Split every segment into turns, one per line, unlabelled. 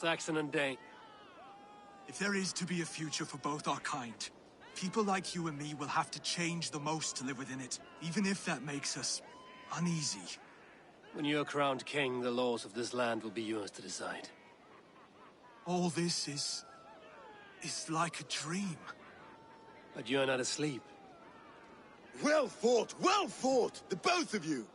Saxon and Dane.
If there is to be a future for both our kind, people like you and me will have to change the most to live within it, even if that makes us uneasy.
When you're crowned king, the laws of this land will be yours to decide.
All this is like a dream.
But you're not asleep.
Well fought, the both of you!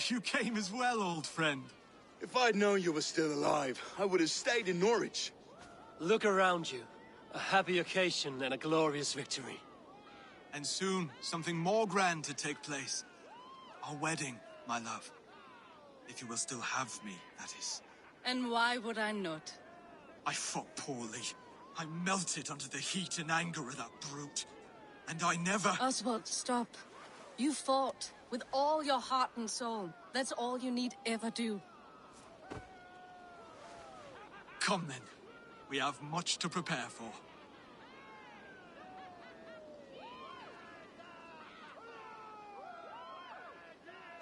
You came as well, old friend.
If I'd known you were still alive, I would have stayed in Norwich.
Look around you. A happy occasion and a glorious victory.
And soon, something more grand to take place. Our wedding, my love. If you will still have me, that is.
And why would I not?
I fought poorly. I melted under the heat and anger of that brute. And I never...
Oswald, stop. You fought with all your heart and soul. That's all you need ever do.
Come then. We have much to prepare for.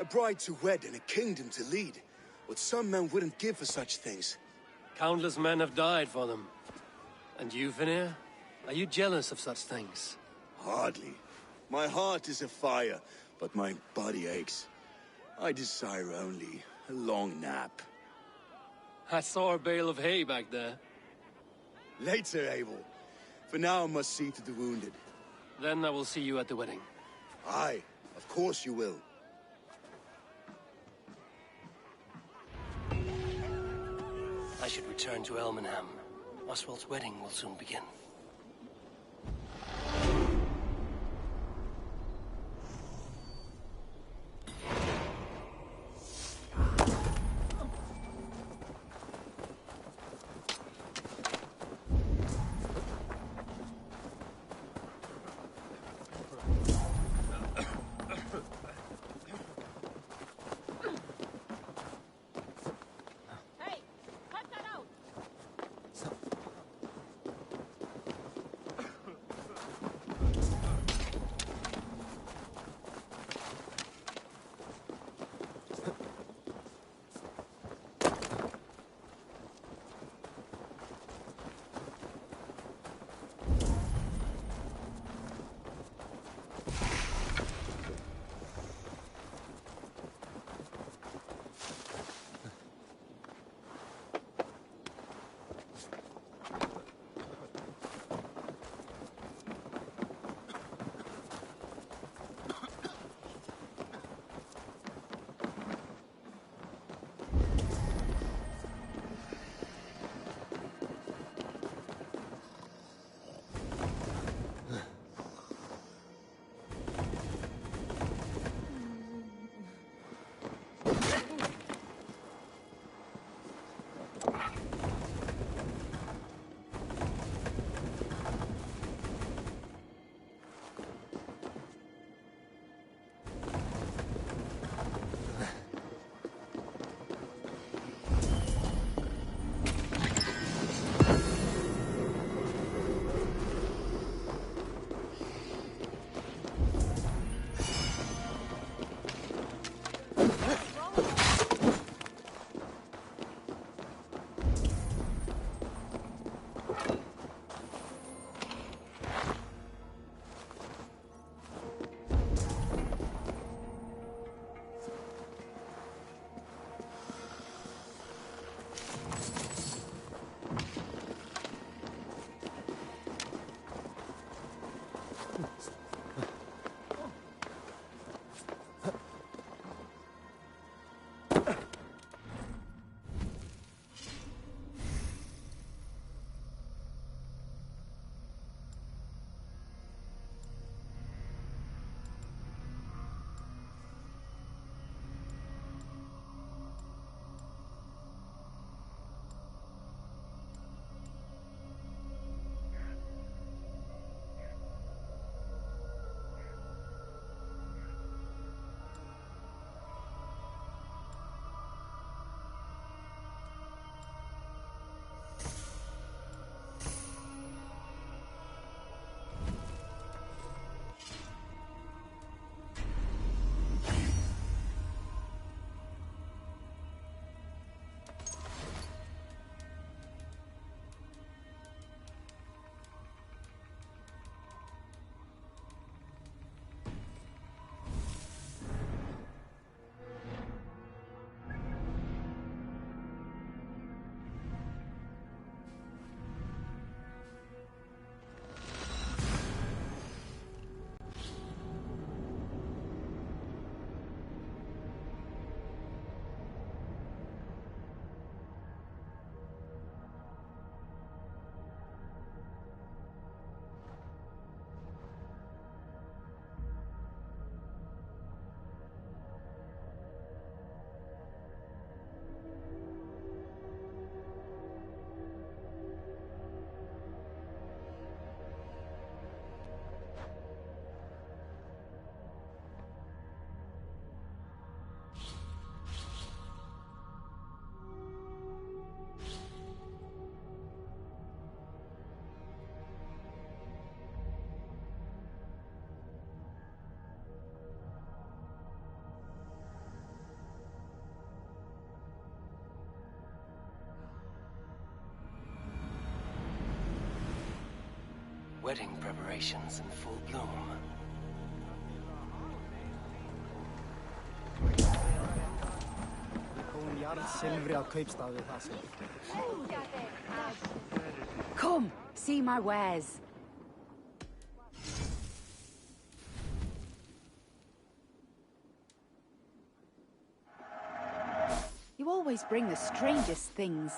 A bride to wed and a kingdom to lead. What some men wouldn't give for such things.
Countless men have died for them. And you, Vanir? Are you jealous of such things?
Hardly. My heart is afire, but my body aches. I desire only a long nap.
I saw a bale of hay back there.
Later, Abel. For now I must see to the wounded.
Then I will see you at the wedding.
Aye, of course you will.
I should return to Elmenham. Oswald's wedding will soon begin. Wedding preparations in full bloom.
Come, see my wares. You always bring the strangest things.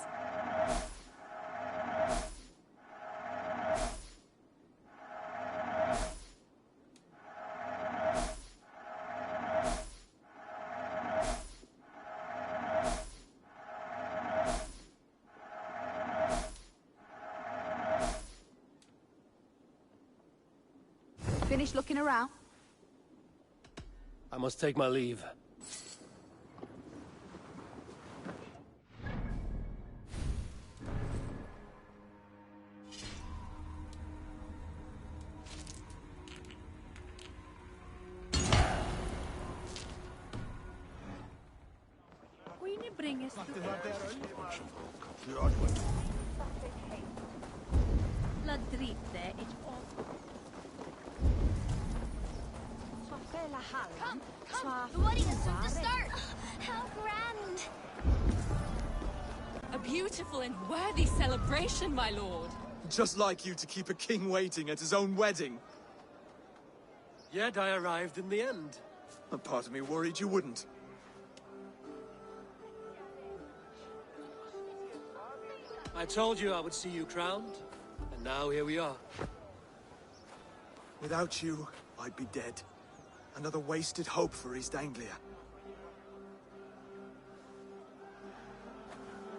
Finished looking around?
I must take my leave.
La dritte e Come! The wedding is soon to start! How grand!
A beautiful and worthy celebration, my lord.
Just like you to keep a king waiting at his own wedding.
Yet I arrived in the end.
A part of me worried you wouldn't.
I told you I would see you crowned, and now here we are.
Without you, I'd be dead. Another wasted hope for East Anglia.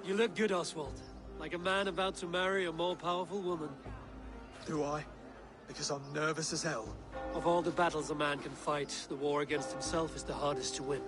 You look good, Oswald. Like a man about to marry a more powerful woman.
Do I? Because I'm nervous as hell.
Of all the battles a man can fight, the war against himself is the hardest to win.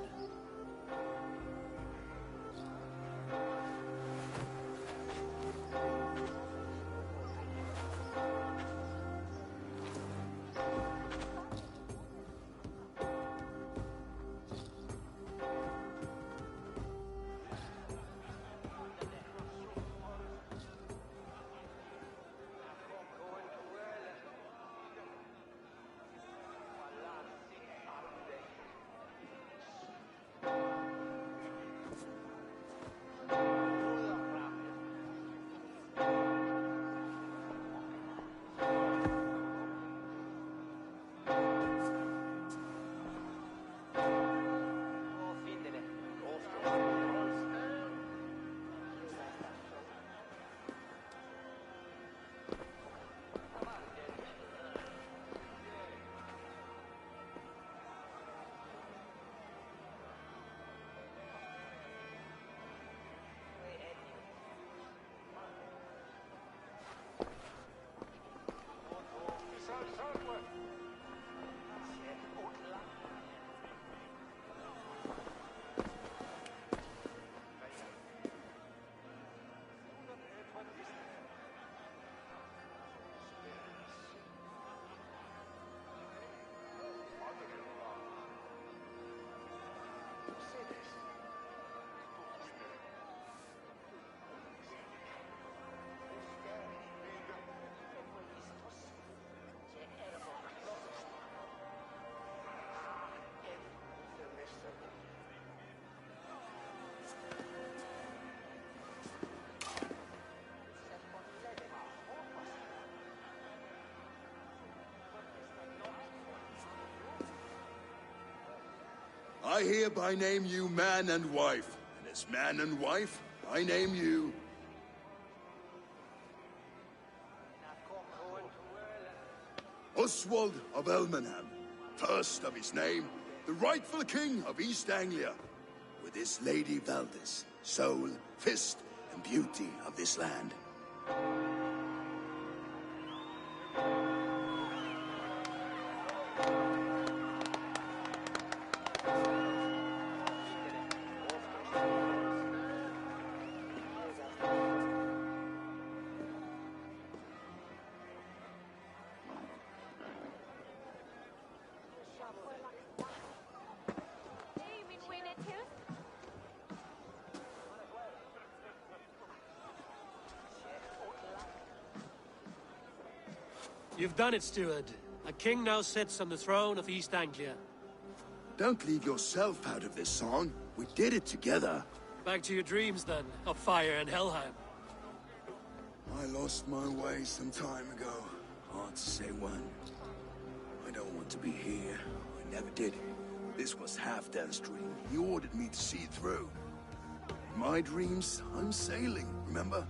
I hereby name you man and wife, and as man and wife, I name you... Oswald of Elmenham, first of his name, the rightful king of East Anglia, with his lady Valdis, soul, fist, and beauty of this land.
You've done it, steward. A king now sits on the throne of East Anglia.
Don't leave yourself out of this, son. We did it together.
Back to your dreams, then, of fire and Helheim.
I lost my way some time ago. Hard to say when. I don't want to be here. I never did. This was Halfdan's dream. He ordered me to see through. In my dreams, I'm sailing, remember?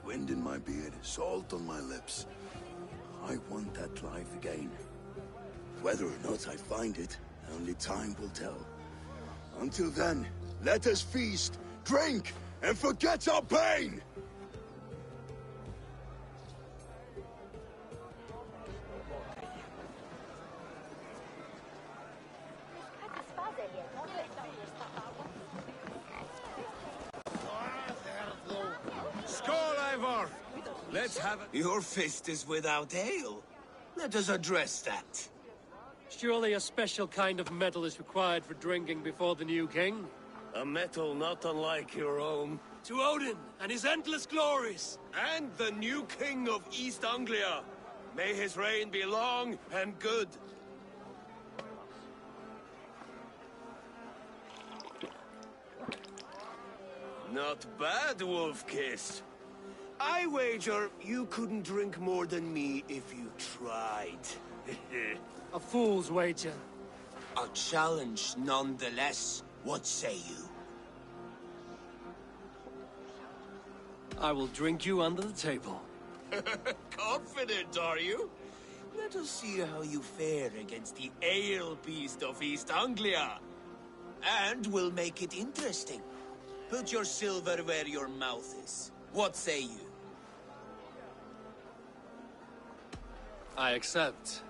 Wind in my beard, salt on my lips. I want that life again. Whether or not I find it, only time will tell. Until then, let us feast, drink, and forget our pain!
Skål, Eivor! Let's have it. Your fist is without ale. Let us address that.
Surely a special kind of metal is required for drinking before the new king?
A metal not unlike your own.
To Odin and his endless glories!
And the new king of East Anglia. May his reign be long and good. Not bad, Wolf-Kiss. I wager you couldn't drink more than me if you tried.
A fool's wager.
A challenge nonetheless. What say you?
I will drink you under the table.
Confident, are you? Let us see how you fare against the ale beast of East Anglia. And we'll make it interesting. Put your silver where your mouth is. What say you?
I accept.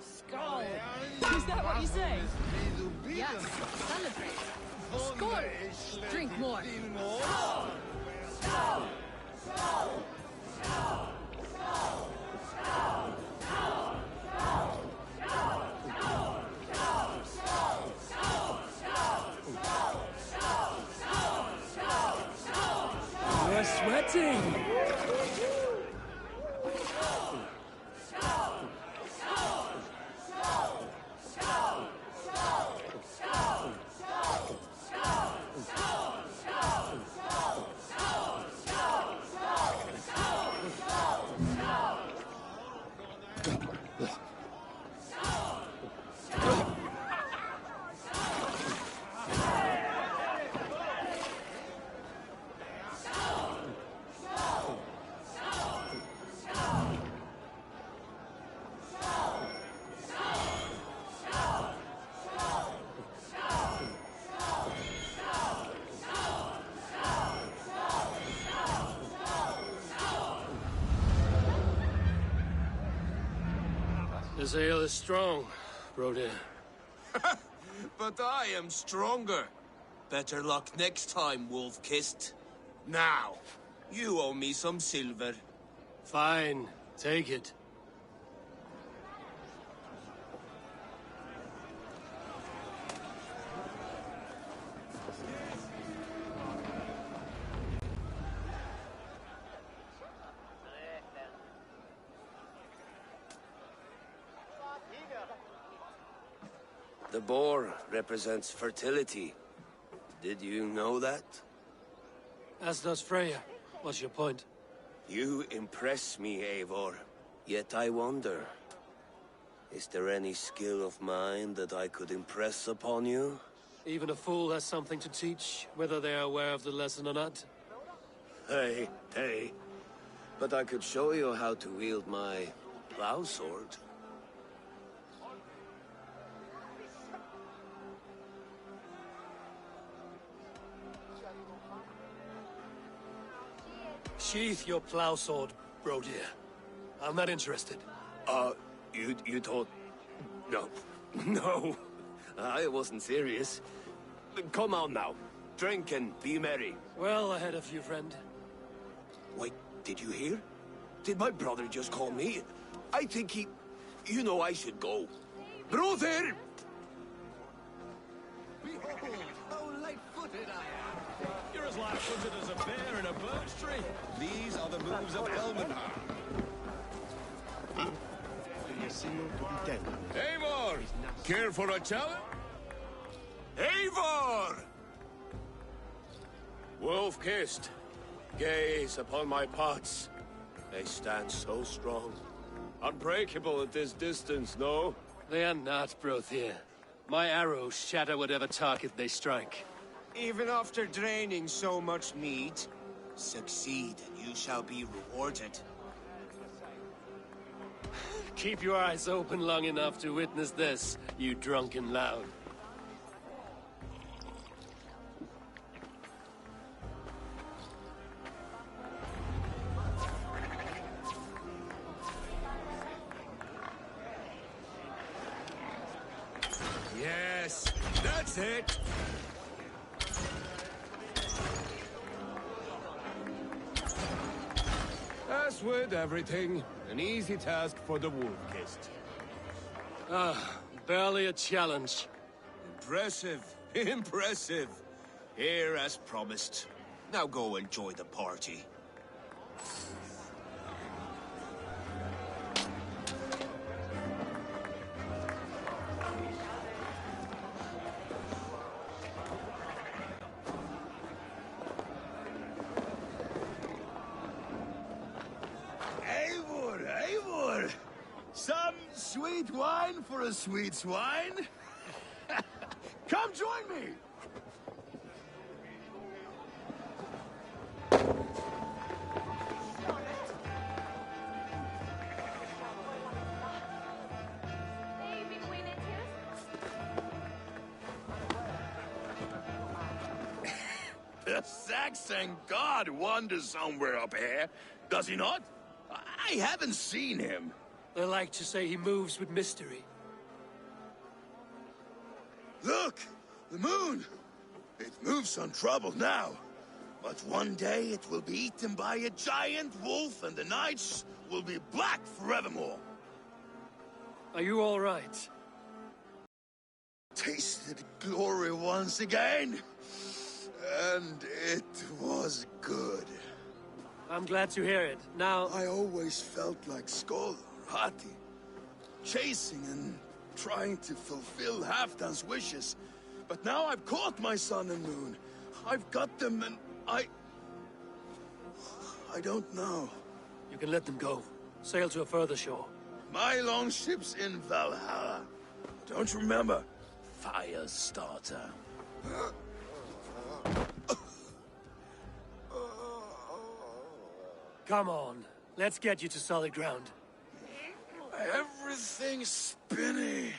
Skål! Is that what you say? Yes, celebrate. Skål! Drink more.
You're sweating! This ale is strong, Brodir.
But I am stronger. Better luck next time, Wolf-Kissed. Now, you owe me some silver.
Fine, take it.
The boar represents fertility. Did you know that?
As does Freya. What's your point?
You impress me, Eivor. Yet I wonder, is there any skill of mine that I could impress upon you?
Even a fool has something to teach, whether they are aware of the lesson or not.
Hey. But I could show you how to wield my plow sword.
Sheath your plow sword, Brodir. I'm not interested.
You thought... No. No. I wasn't serious. Come on now. Drink and be merry.
Well ahead of you, friend.
Wait, did you hear? Did my brother just call me? I think he... You know I should go. Brother!
Behold, how light-footed I am! You're as light-footed as a bear in a birch tree. These are the moves of Elmenhar.
Eivor! Care for a challenge?
Eivor!
Wolf-kissed, gaze upon my pots. They stand so strong. Unbreakable at this distance, no? They are not, Brothier. My arrows shatter whatever target they strike.
Even after draining so much meat, succeed and you shall be rewarded.
Keep your eyes open long enough to witness this, you drunken loud.
Yes, that's it.
As with everything, an easy task for the wolf-kissed.
Barely a challenge.
Impressive, impressive. Here as promised. Now go enjoy the party.
Eivor! Some sweet wine for a sweet swine? Come join me! The Saxon god wanders somewhere up here, does he not? I haven't seen him.
They like to say he moves with mystery.
Look! The moon! It moves untroubled now. But one day it will be eaten by a giant wolf and the nights will be black forevermore.
Are you all right?
Tasted glory once again. And it was good.
I'm glad to hear it. Now...
I always felt like Skoll or Hati. Chasing and trying to fulfill Halfdan's wishes. But now I've caught my sun and moon. I've got them and I don't know.
You can let them go. Sail to a further shore.
My longship's in Valhalla. Don't you remember? Fire starter.
Come on. Let's get you to solid ground.
Everything's spinny.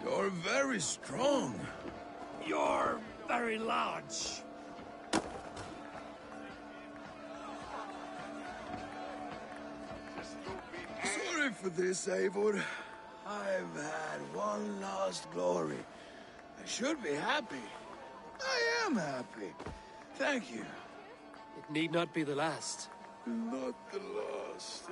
You're very strong.
You're very large.
Sorry for this, Eivor. I've had one last glory. I should be happy. I am happy. Thank you.
It need not be the last.
Not the last.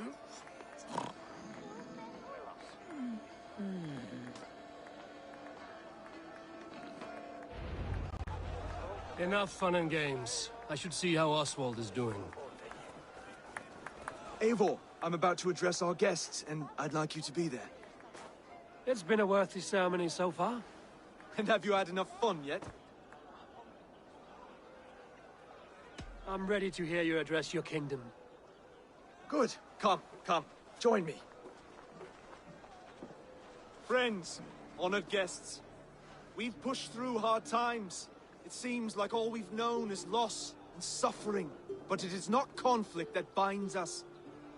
Enough fun and games. I should see how Oswald is doing.
Eivor, I'm about to address our guests, and I'd like you to be there.
It's been a worthy ceremony so far.
And have you had enough fun yet?
I'm ready to hear you address your kingdom.
Good. Come, join me. Friends, honored guests, we've pushed through hard times. It seems like all we've known is loss and suffering. But it is not conflict that binds us.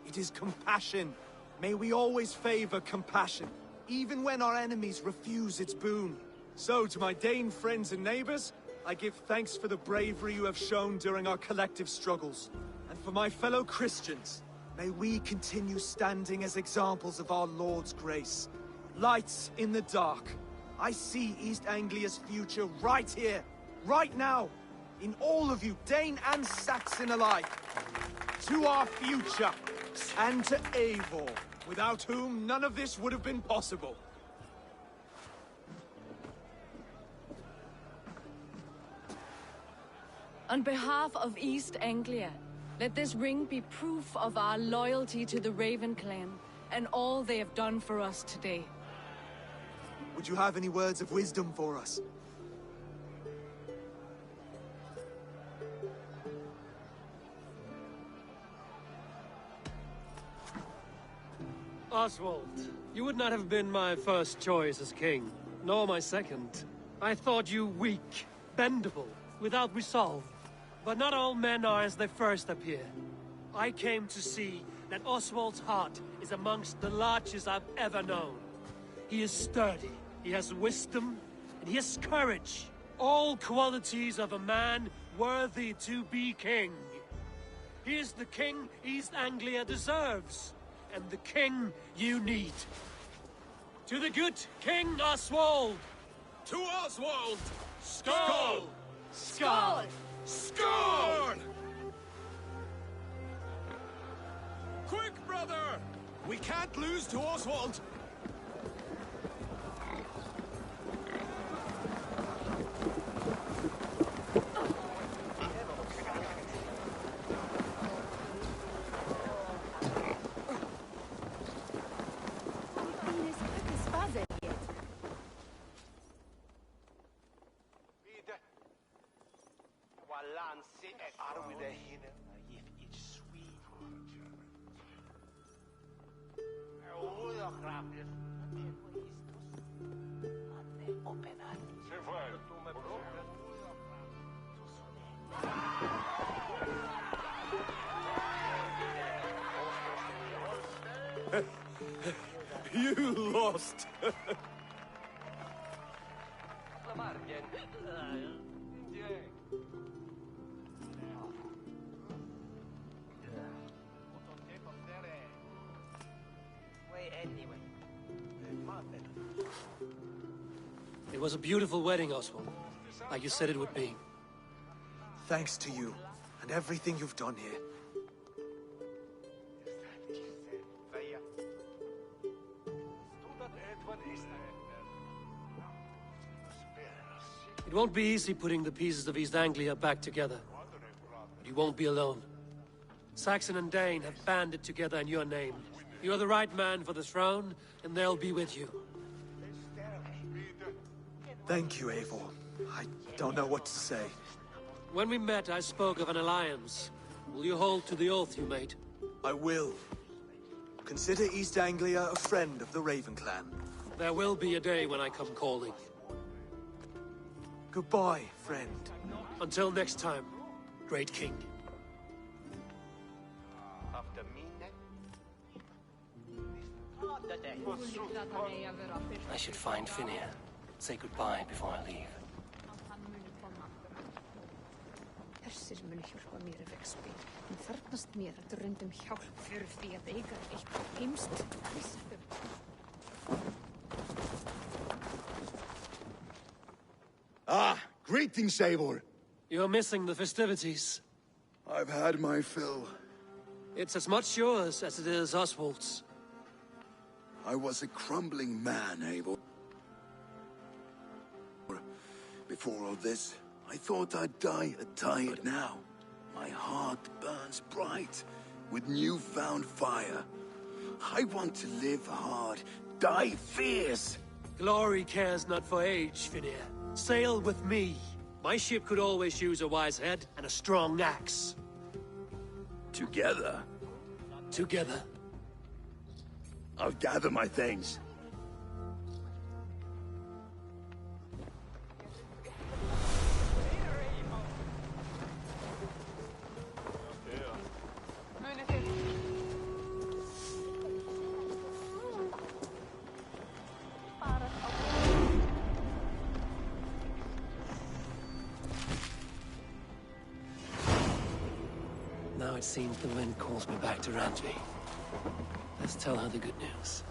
It is compassion. May we always favor compassion, even when our enemies refuse its boon. So, to my Dane friends and neighbors, I give thanks for the bravery you have shown during our collective struggles. And for my fellow Christians, may we continue standing as examples of our Lord's grace. Lights in the dark. I see East Anglia's future right here, right now, in all of you, Dane and Saxon alike. To our future, and to Eivor. without whom none of this would have been possible.
On behalf of East Anglia, let this ring be proof of our loyalty to the Raven clan and all they have done for us today.
Would you have any words of wisdom for us?
Oswald, you would not have been my first choice as king, nor my second. I thought you weak, bendable, without resolve. But not all men are as they first appear. I came to see that Oswald's heart is amongst the largest I've ever known. He is sturdy, he has wisdom, and he has courage. All qualities of a man worthy to be king. He is the king East Anglia deserves, and the king you need. To the good King Oswald!
To Oswald!
Skull!
Skull!
Scorn! Quick, brother! We can't lose to Oswald!
You lost!
It was a beautiful wedding, Oswald. Like you said it would be.
Thanks to you, and everything you've done here.
It won't be easy putting the pieces of East Anglia back together. But you won't be alone. Saxon and Dane have banded together in your name. You're the right man for the throne, and they'll be with you.
Thank you, Eivor. I don't know what to say.
When we met, I spoke of an alliance. Will you hold to the oath you made?
I will. Consider East Anglia a friend of the Raven clan.
There will be a day when I come calling.
Goodbye, friend.
Until next time, great king. I should find Finir. Say goodbye before I leave.
Þessir munu hjálpa mér að vegspil. En þarfnast mér að dröndum hjálp fyrir því að eiga eitthvað heimst.
Ah, greetings, Eivor.
You're missing the festivities.
I've had my fill.
It's as much yours as it is Oswald's.
I was a crumbling man, Eivor. Before all this, I thought I'd die a tired now. My heart burns bright with newfound fire. I want to live hard, die fierce.
Glory cares not for age, Finir. Sail with me. My ship could always use a wise head and a strong axe.
Together,
Together.
I'll gather my things.
Now it seems the wind calls me back to Randvi. Let's tell her the good news.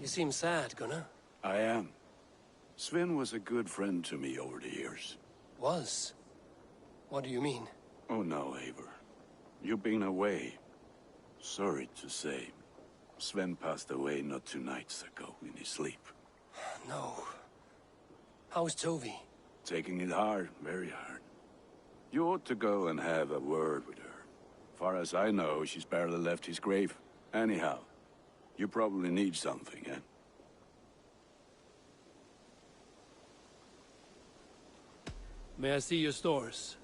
You seem sad, Gunnar.
I am. Sven was a good friend to me over the years.
Was? What do you mean?
Oh no, Eivor. You've been away. Sorry to say. Sven passed away not 2 nights ago in his sleep.
No. How's Tovi?
Taking it hard, very hard. You ought to go and have a word with her. Far as I know, she's barely left his grave. Anyhow, you probably need something, eh?
May I see your stores?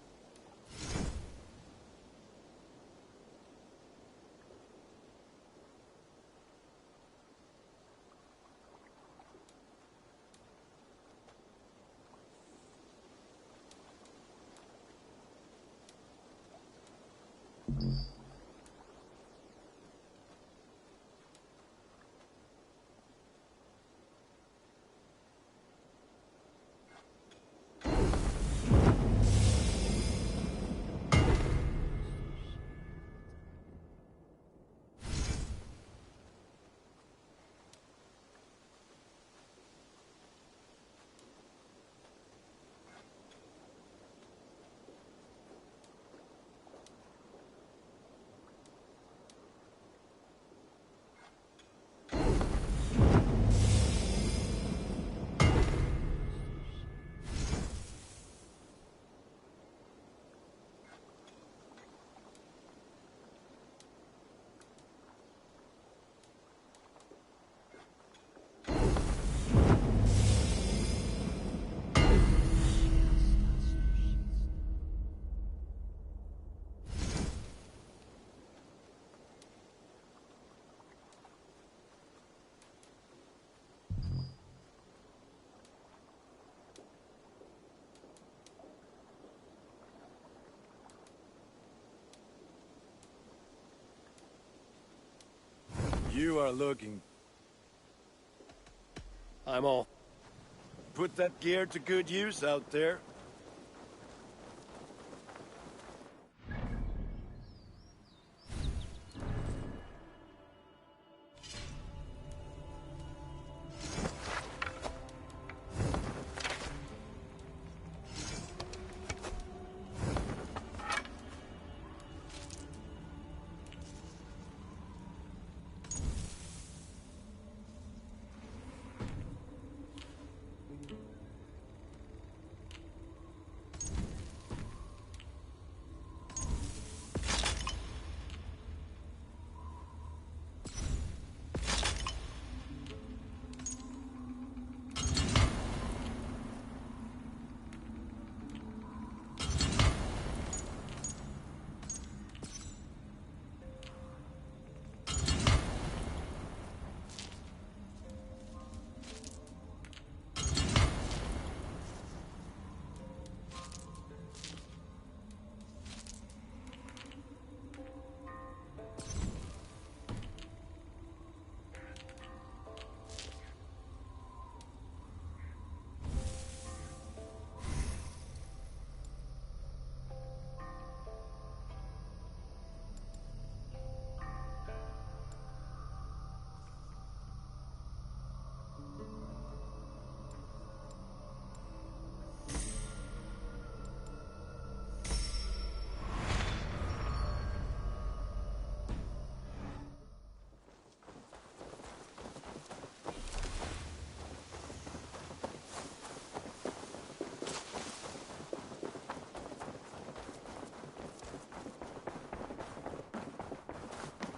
You are looking.
I'm all.
Put that gear to good use out there.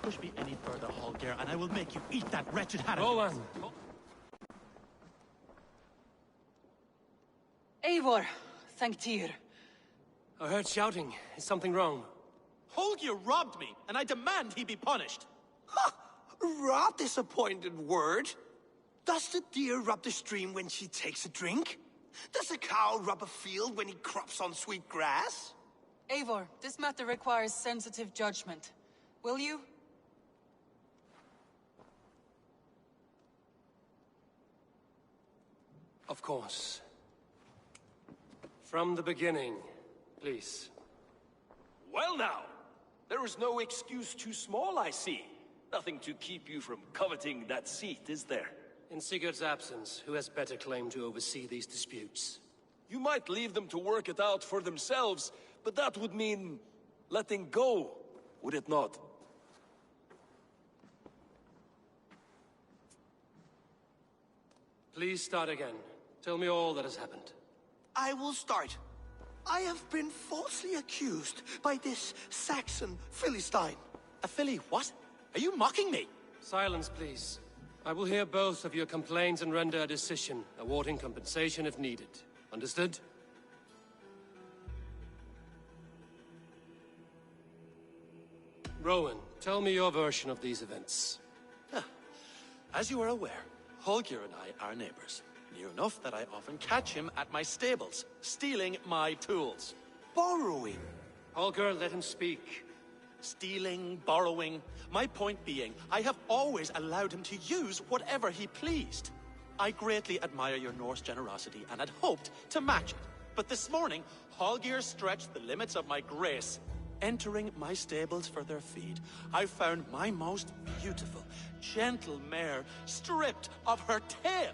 Push me any further, Holger, and I will make you eat that wretched hat.
Roland!
Eivor, thank Tyr.
I heard shouting. Is something wrong?
Holger robbed me, and I demand he be punished.
Raw disappointed word. Does the deer rub the stream when she takes a drink? Does a cow rub a field when he crops on sweet grass?
Eivor, this matter requires sensitive judgment. Will you?
Of course. From the beginning, please.
Well now, there is no excuse too small, I see. Nothing to keep you from coveting that seat, is there?
In Sigurd's absence, who has better claim to oversee these disputes?
You might leave them to work it out for themselves, but that would mean letting go, would it not?
Please start again. Tell me all that has happened.
I will start. I have been falsely accused by this Saxon Philistine.
A Philly what? Are you mocking me?
Silence, please. I will hear both of your complaints and render a decision, awarding compensation if needed. Understood? Rowan, tell me your version of these events.
As you are aware, Holger and I are neighbors. Near enough that I often catch him at my stables, stealing my tools.
Borrowing.
Holger, let him speak.
Stealing, borrowing. My point being, I have always allowed him to use whatever he pleased. I greatly admire your Norse generosity and had hoped to match it. But this morning, Holger stretched the limits of my grace. Entering my stables for their feed, I found my most beautiful, gentle mare stripped of her tail.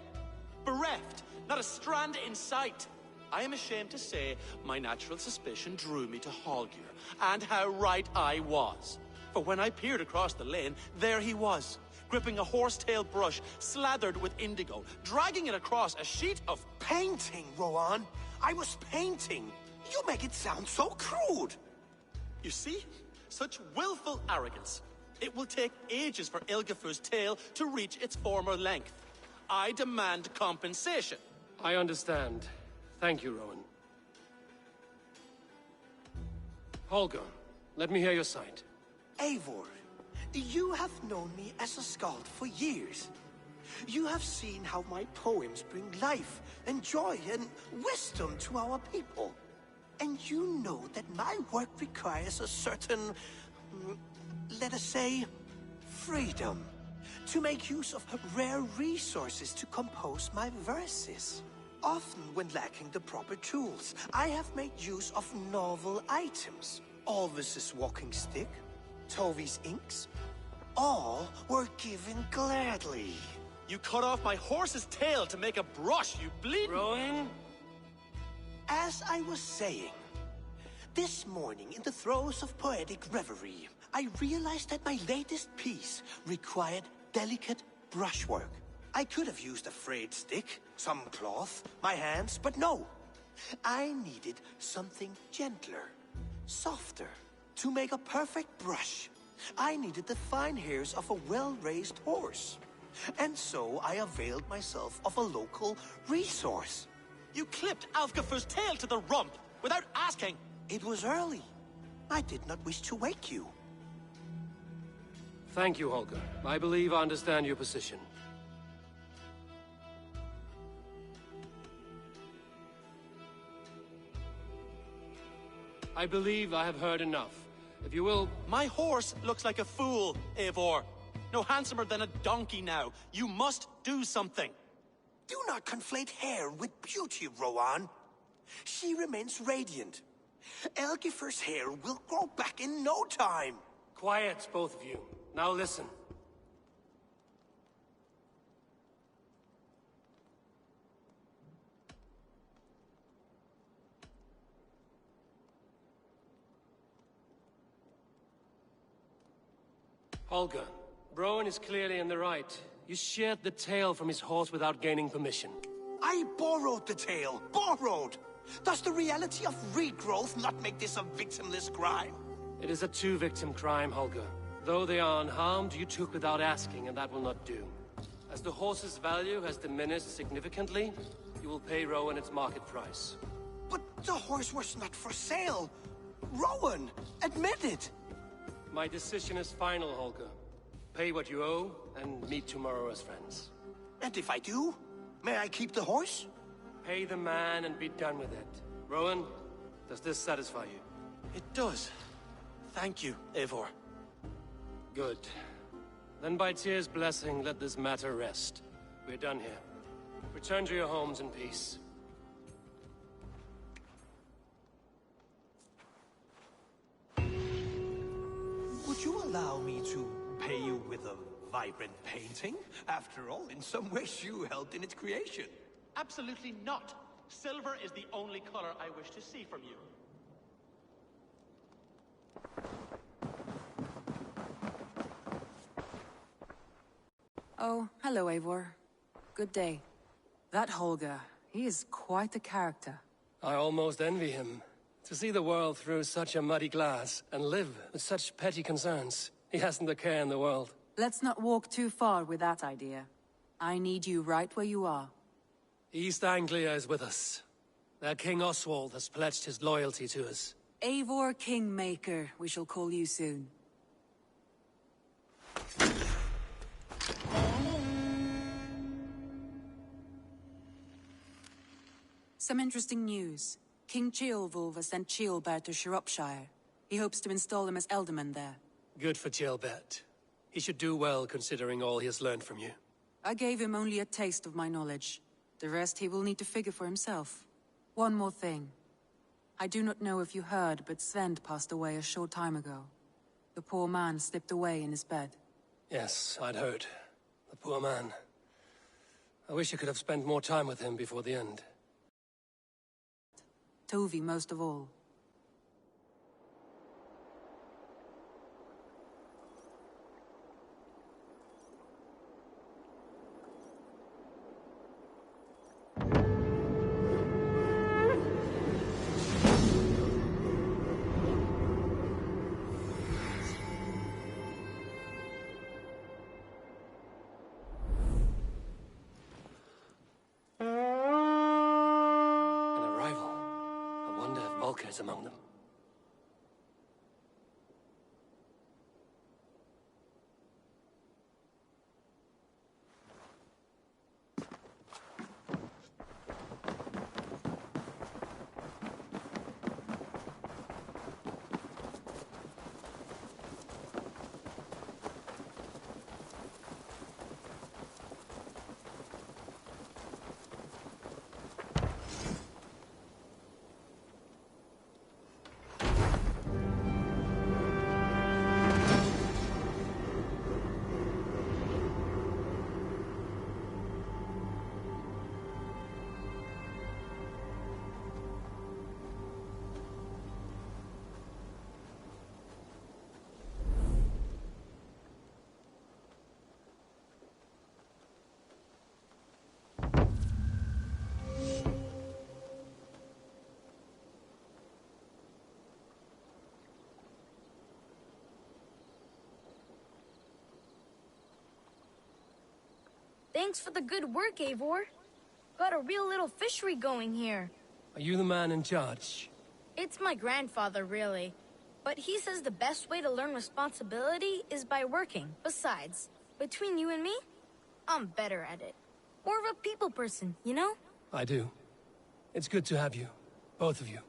Bereft, not a strand in sight. I am ashamed to say my natural suspicion drew me to Holger, and how right I was. For when I peered across the lane, there he was, gripping a horsetail brush slathered with indigo, dragging it across a sheet of
painting, Rowan. I was painting. You make it sound so crude.
You see? Such willful arrogance. It will take ages for Ilgafur's tail to reach its former length. I demand compensation.
I understand. Thank you, Rowan. Holger, let me hear your side.
Eivor, you have known me as a skald for years. You have seen how my poems bring life and joy and wisdom to our people. And you know that my work requires a certain, let us say, freedom. To make use of rare resources to compose my verses. Often when lacking the proper tools, I have made use of novel items. Alvis's walking stick, Tovi's inks, all were given gladly.
You cut off my horse's tail to make a brush, you bleeding...
Rowan?
As I was saying, this morning in the throes of poetic reverie, I realized that my latest piece required delicate brushwork. I could have used a frayed stick, some cloth, my hands, but no. I needed something gentler, softer. To make a perfect brush, I needed the fine hairs of a well-raised horse. And so I availed myself of a local resource.
You clipped Alfgafur's tail to the rump without asking.
It was early. I did not wish to wake you.
Thank you, Holger. I believe I understand your position. I believe I have heard enough. If you will...
My horse looks like a fool, Eivor. No handsomer than a donkey now. You must do something.
Do not conflate hair with beauty, Rowan. She remains radiant. Elgifur's hair will grow back in no time.
Quiet, both of you. Now listen. Holger, Rowan is clearly in the right. You sheared the tail from his horse without gaining permission.
I borrowed the tail. Borrowed! Does the reality of regrowth not make this a victimless crime?
It is a two-victim crime, Holger. Though they are unharmed, you took without asking, and that will not do. As the horse's value has diminished significantly, you will pay Rowan its market price.
But the horse was not for sale. Rowan, admit it.
My decision is final, Holger. Pay what you owe, and meet tomorrow as friends.
And if I do, may I keep the horse?
Pay the man and be done with it. Rowan, does this satisfy you?
It does. Thank you, Eivor.
Good. Then by Tyr's blessing, let this matter rest. We're done here. Return to your homes in peace.
Would you allow me to pay you with a
vibrant painting. After all, in some ways you helped in its creation.
Absolutely not. Silver is the only color I wish to see from you.
Oh, hello, Eivor. Good day. That Holger, he is quite a character.
I almost envy him. To see the world through such a muddy glass, and live with such petty concerns. He hasn't a care in the world.
Let's not walk too far with that idea. I need you right where you are.
East Anglia is with us. Their King Oswald has pledged his loyalty to us.
Eivor Kingmaker, we shall call you soon. Some interesting news. King Ceolwulf has sent Ceolbert to Shropshire. He hopes to install him as Elderman there.
Good for Ceolbert. He should do well considering all he has learned from you.
I gave him only a taste of my knowledge. The rest he will need to figure for himself. One more thing. I do not know if you heard, but Sven passed away a short time ago. The poor man slipped away in his bed.
Yes, I'd heard. The poor man. I wish I could have spent more time with him before the end.
Tovi most of all.
Is among them.
Thanks for the good work, Eivor. Got a real little fishery going here.
Are you the man in charge?
It's my grandfather, really. But he says the best way to learn responsibility is by working. Besides, between you and me, I'm better at it. More of a people person, you know?
I do. It's good to have you. Both of you.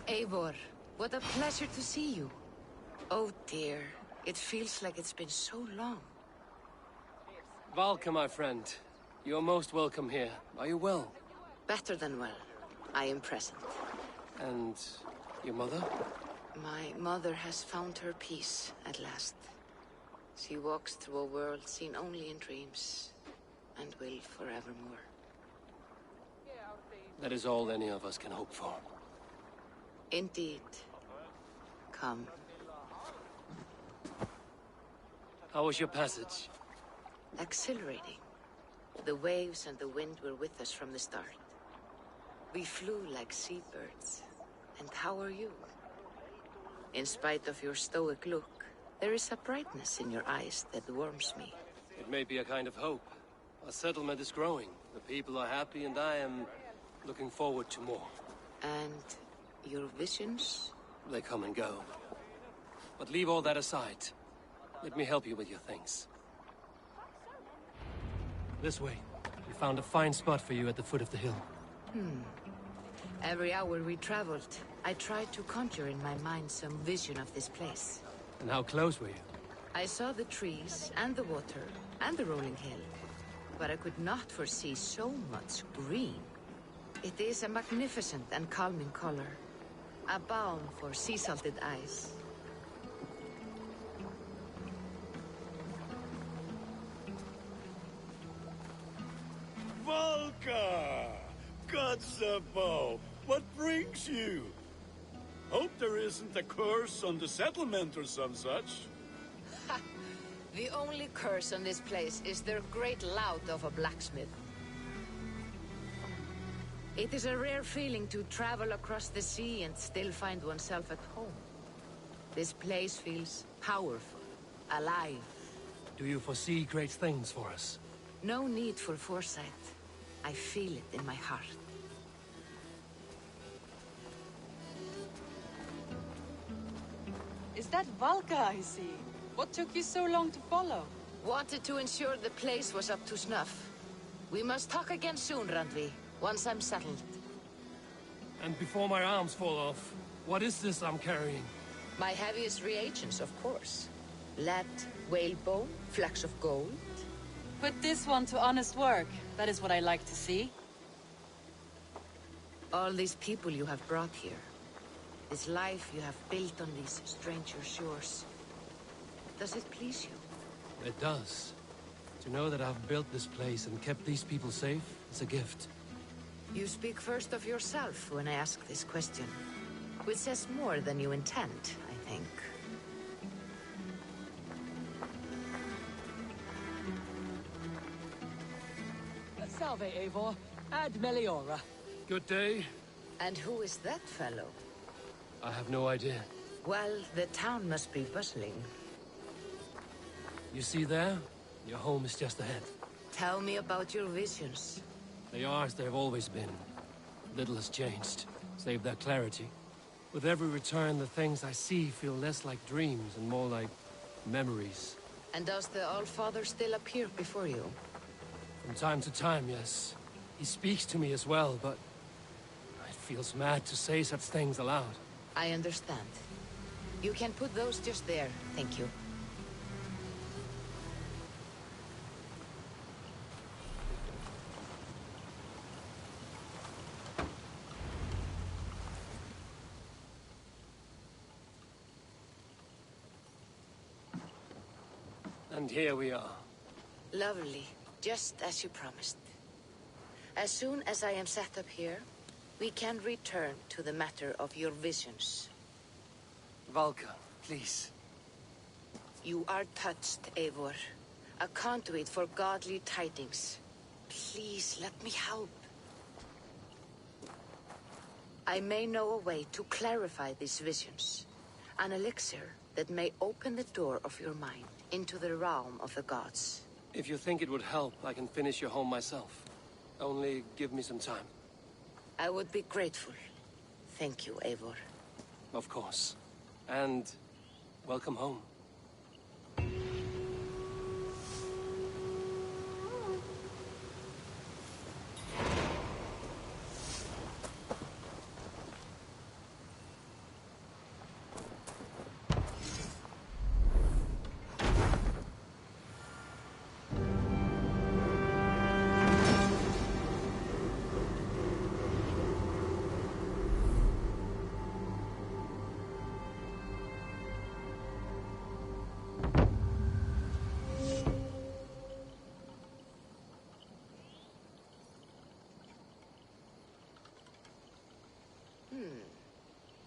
Eivor, what a pleasure to see you. Oh dear, it feels like it's been so long.
Valka, my friend. You're most welcome here. Are you well?
Better than well. I am present.
And your mother?
My mother has found her peace at last. She walks through a world seen only in dreams, and will forevermore.
That is all any of us can hope for.
Indeed. Come.
How was your passage?
Exhilarating. The waves and the wind were with us from the start. We flew like seabirds. And how are you? In spite of your stoic look, there is a brightness in your eyes that warms me.
It may be a kind of hope. Our settlement is growing. The people are happy and I am looking forward to more.
And your visions?
They come and go. But leave all that aside. Let me help you with your things. This way. We found a fine spot for you at the foot of the hill.
Every hour we traveled, I tried to conjure in my mind some vision of this place.
And how close were you?
I saw the trees, and the water, and the rolling hill. But I could not foresee so much green. It is a magnificent and calming color. A balm for sea-salted eyes.
Volka! Kotzebo! What brings you? Hope there isn't a curse on the settlement or some such.
The only curse on this place is their great lout of a blacksmith. It is a rare feeling to travel across the sea and still find oneself at home. This place feels powerful, alive.
Do you foresee great things for us?
No need for foresight. I feel it in my heart.
Is that Valka I see? What took you so long to follow?
Wanted to ensure the place was up to snuff. We must talk again soon, Randvi, once I'm settled.
And before my arms fall off, what is this I'm carrying?
My heaviest reagents, of course. Lead, whalebone, flecks of gold.
Put this one to honest work. That is what I like to see.
All these people you have brought here. This life you have built on these stranger shores. Does it please you?
It does. To know that I've built this place and kept these people safe, it's a gift.
You speak first of yourself when I ask this question. Which says more than you intend, I think.
Salve, Eivor. Ad Meliora.
Good day.
And who is that fellow?
I have no idea.
Well, the town must be bustling.
You see there? Your home is just ahead.
Tell me about your visions.
They are as they've always been. Little has changed, save their clarity. With every return, the things I see feel less like dreams and more like memories.
And does the Allfather still appear before you?
From time to time, yes. He speaks to me as well, but it feels mad to say such things aloud.
I understand. You can put those just there, thank you.
And here we are.
Lovely, just as you promised. As soon as I am set up here, we can return to the matter of your visions.
Valka, please.
You are touched, Eivor. A conduit for godly tidings. Please, let me help. I may know a way to clarify these visions. An elixir that may open the door of your mind into the realm of the gods.
If you think it would help, I can finish your home myself. Only give me some time.
I would be grateful. Thank you, Eivor.
Of course. And welcome home.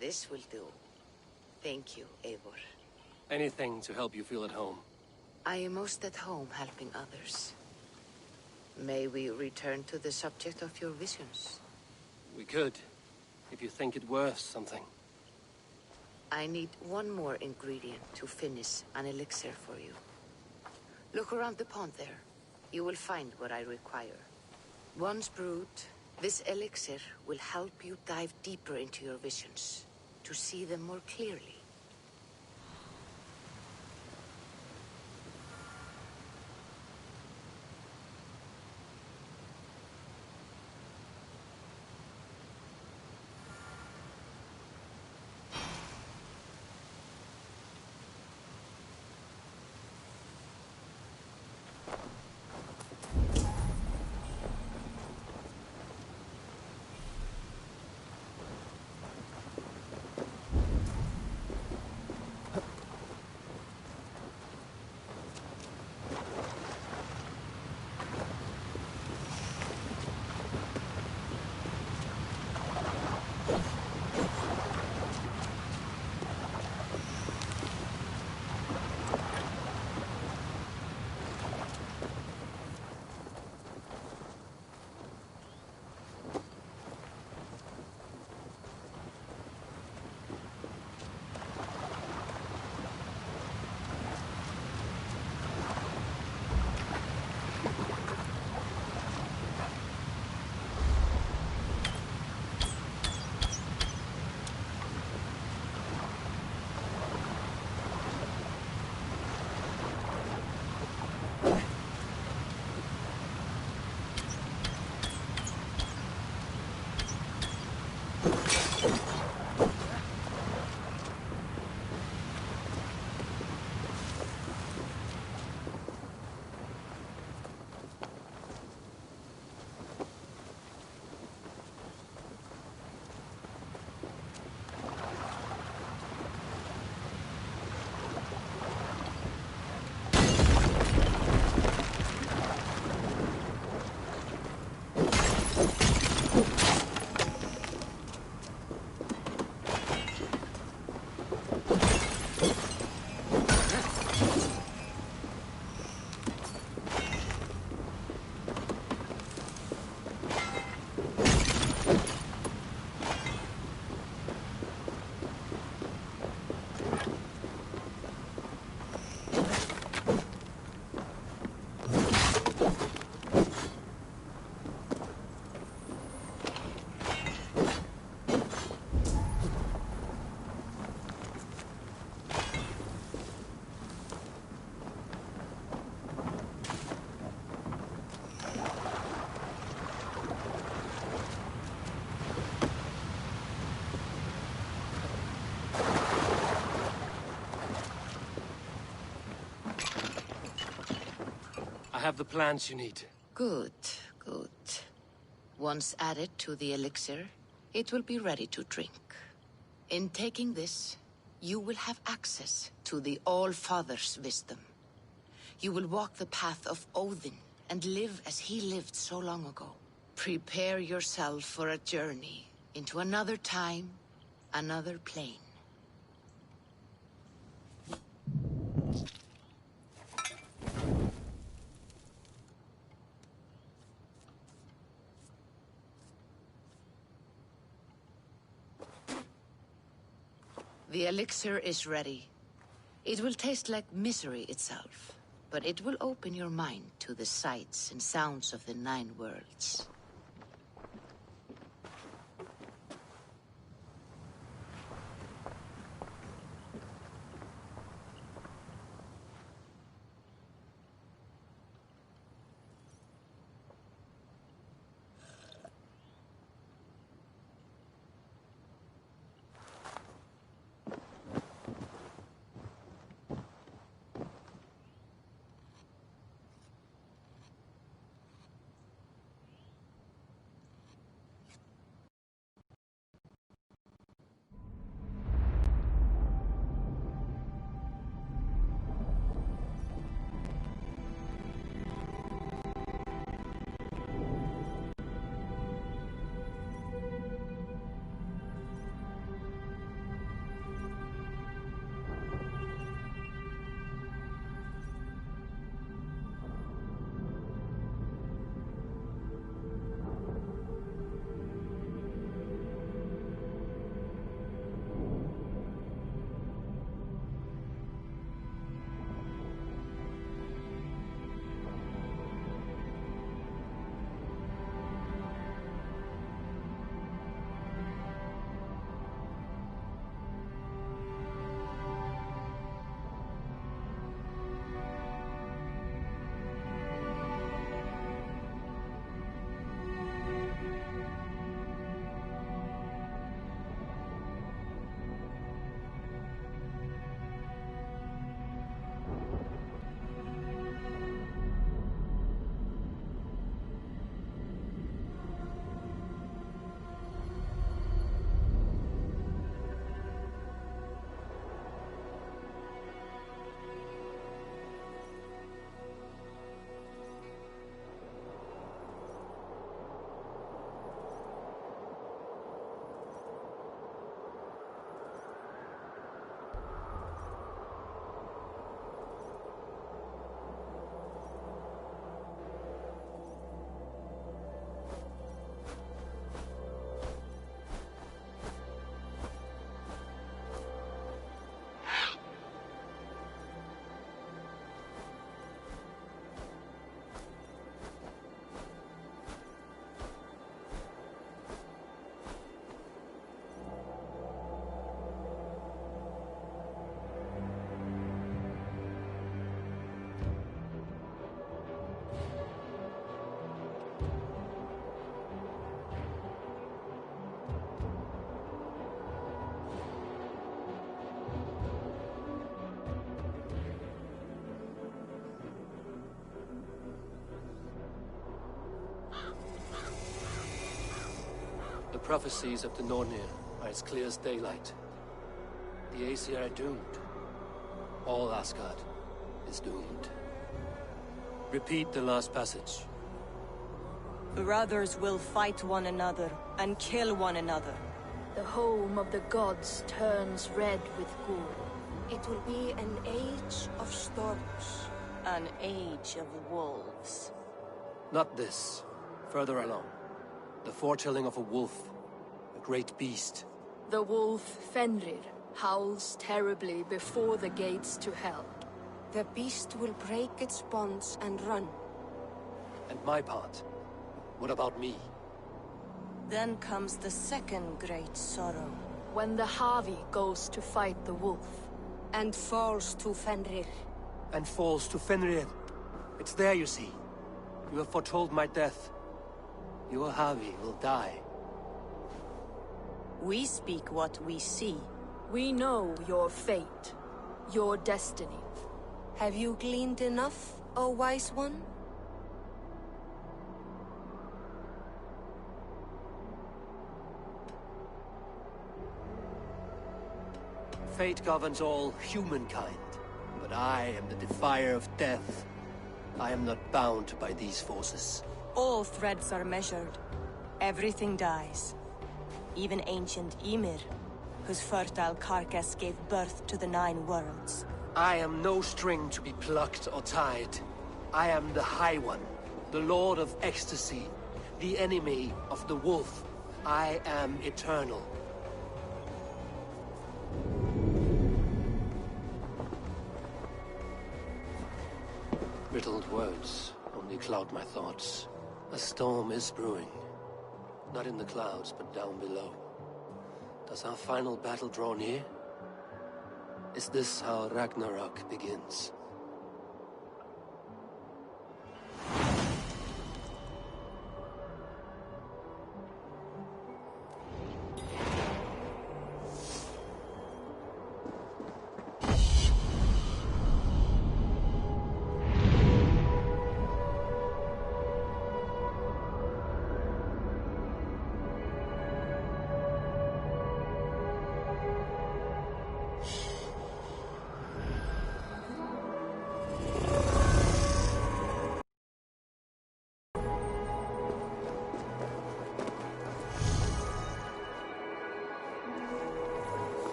This will do. Thank you, Eivor.
Anything to help you feel at home.
I am most at home helping others. May we return to the subject of your visions?
We could, if you think it worth something.
I need one more ingredient to finish an elixir for you. Look around the pond there. You will find what I require. Once brewed, this elixir will help you dive deeper into your visions, to see them more clearly.
I have the plants you need.
Good, good. Once added to the elixir, it will be ready to drink. In taking this, you will have access to the All-Father's wisdom. You will walk the path of Odin and live as he lived so long ago. Prepare yourself for a journey into another time, another plane. The elixir is ready. It will taste like misery itself, but it will open your mind to the sights and sounds of the 9 worlds.
The prophecies of the Nornir are as clear as daylight. The Aesir are doomed. All Asgard is doomed. Repeat the last passage.
Brothers will fight one another and kill one another.
The home of the gods turns red with gore.
It will be an age of storms.
An age of wolves.
Not this. Further along. The foretelling of a wolf. A great beast.
The wolf Fenrir howls terribly before the gates to hell.
The beast will break its bonds and run.
And my part? What about me?
Then comes the second great sorrow.
When the Havi goes to fight the wolf.
And falls to Fenrir.
And falls to Fenrir. It's there, you see. You have foretold my death. Your Havi will die.
We speak what we see.
We know your fate. Your destiny.
Have you gleaned enough, O wise one?
Fate governs all humankind, but I am the defier of death. I am not bound by these forces.
All threads are measured. Everything dies. Even ancient Ymir, whose fertile carcass gave birth to the 9 worlds.
I am no string to be plucked or tied. I am the High One, the Lord of Ecstasy, the enemy of the Wolf. I am eternal. Riddled words only cloud my thoughts. A storm is brewing. Not in the clouds, but down below. Does our final battle draw near? Is this how Ragnarok begins?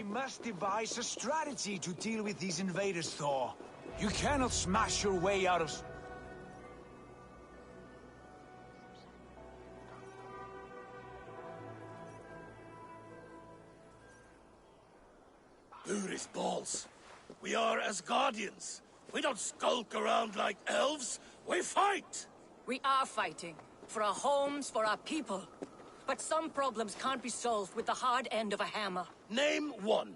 Must devise a strategy to deal with these invaders, Thor. You cannot smash your way out of...
Booty's balls. We are Asgardians. We don't skulk around like elves. We fight!
We are fighting. For our homes, for our people. But some problems can't be solved with the hard end of a hammer.
Name one.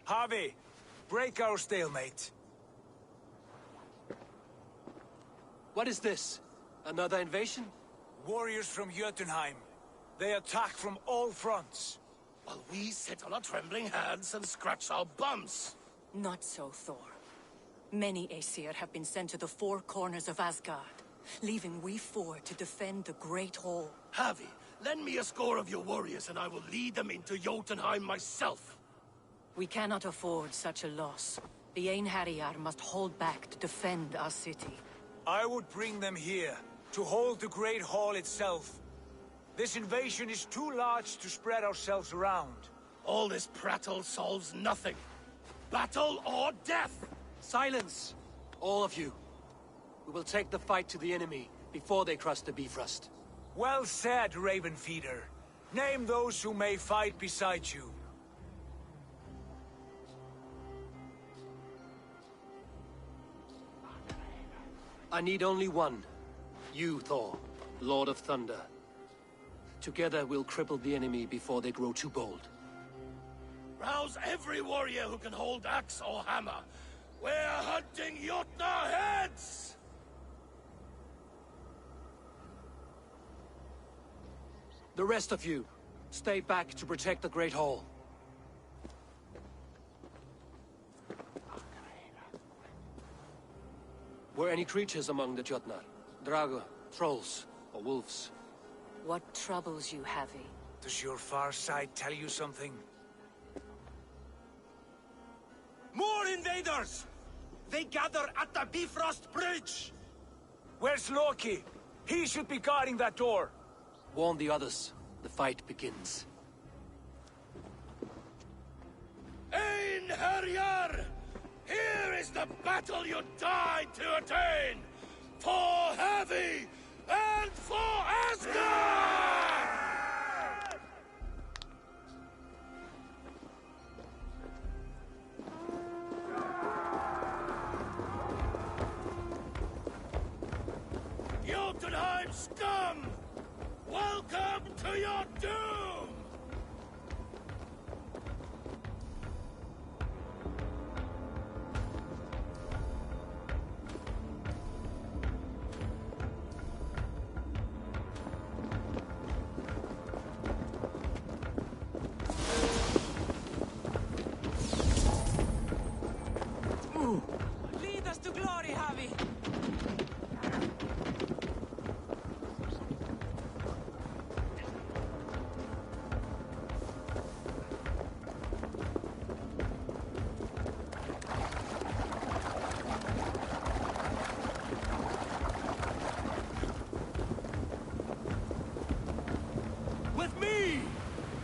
Harvey, break our stalemate.
What is this? Another invasion?
Warriors from Jotunheim. They attack from all fronts.
While we sit on our trembling hands and scratch our bums.
Not so, Thor. Many Aesir have been sent to the 4 corners of Asgard, leaving we 4 to defend the Great Hall.
Harvey, lend me a score of your warriors and I will lead them into Jotunheim myself.
We cannot afford such a loss. The Einherjar must hold back to defend our city.
I would bring them here, to hold the Great Hall itself. This invasion is too large to spread ourselves around.
All this prattle solves nothing. Battle or death!
Silence! All of you. We will take the fight to the enemy before they cross the Bifrost.
Well said, Ravenfeeder. Name those who may fight beside you.
I need only one. You, Thor, Lord of Thunder. Together we'll cripple the enemy before they grow too bold.
Rouse every warrior who can hold axe or hammer. We're hunting Jotnar heads!
The rest of you, stay back to protect the Great Hall. Were any creatures among the Jotnar? Drago, trolls, or wolves?
What troubles you, Havi?
Does your far side tell you something?
More invaders! They gather at the Bifrost Bridge!
Where's Loki? He should be guarding that door.
Warn the others. The fight begins.
Einherjar! Here is the battle you died to attain! For Havi and for Asgard! Jotunheim scum! Welcome to your doom!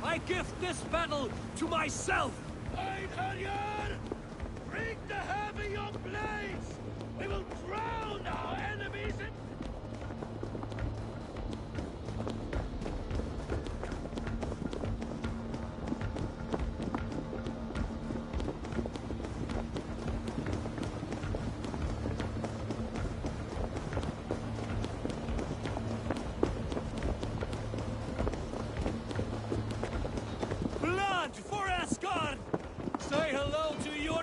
I gift this battle to myself!
Einherjar! Bring the heavy your blades! We will drown our enemies in...
Blood for Asgard! Say hello to your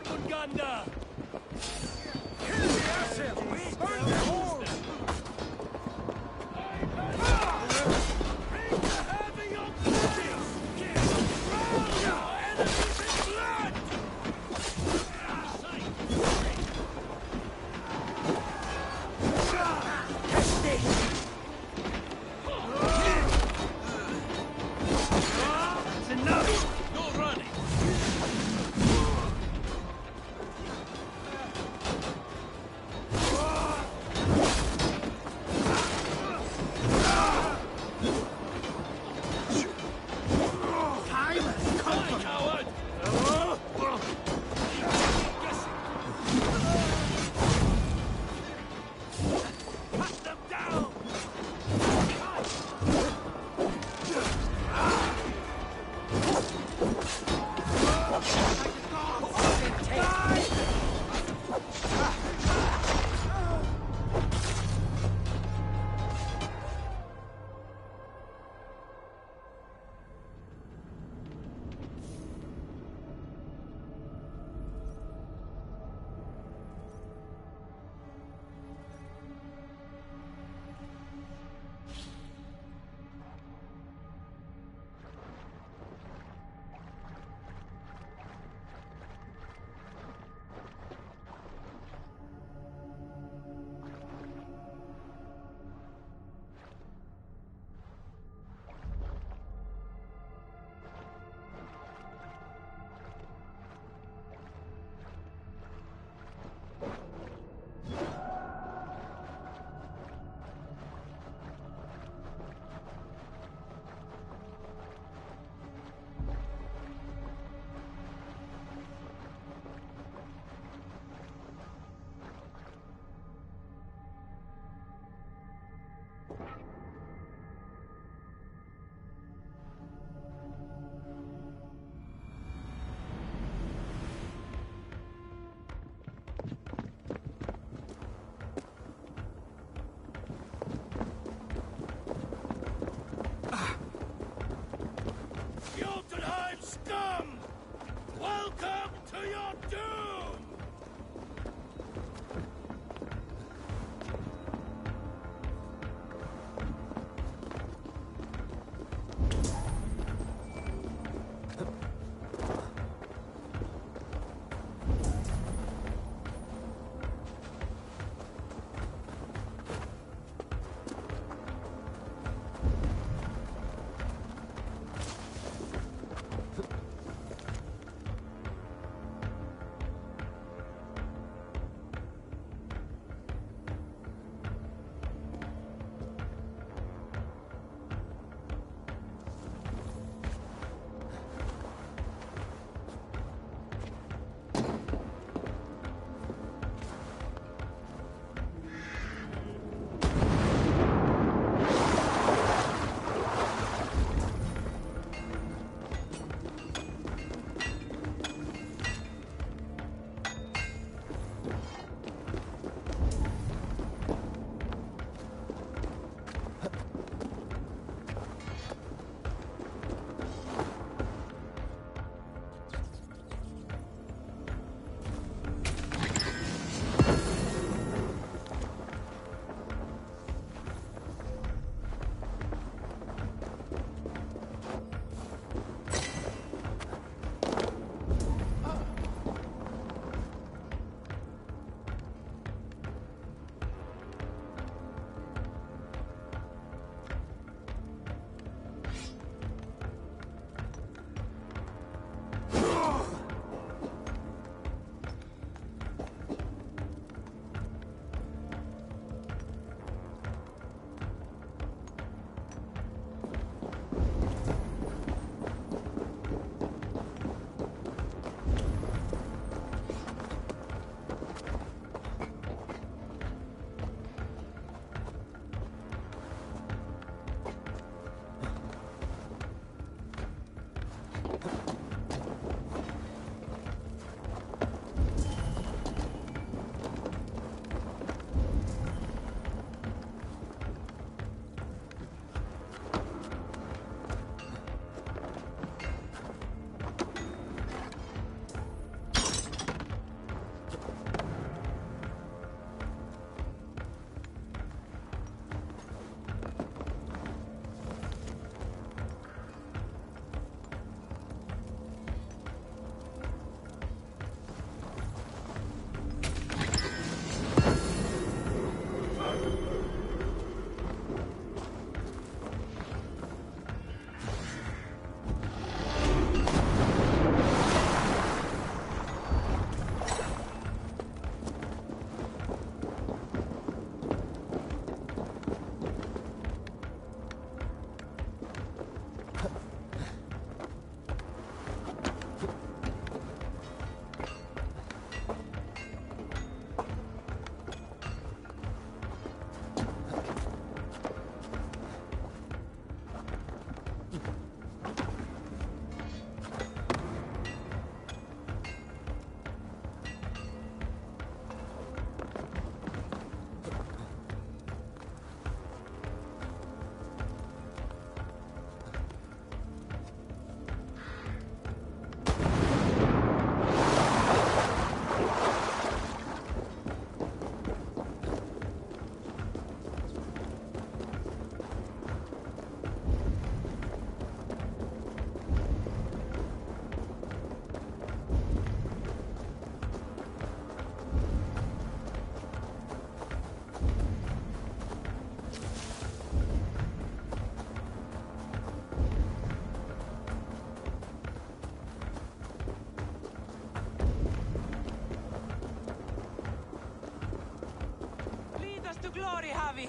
glory, Javi!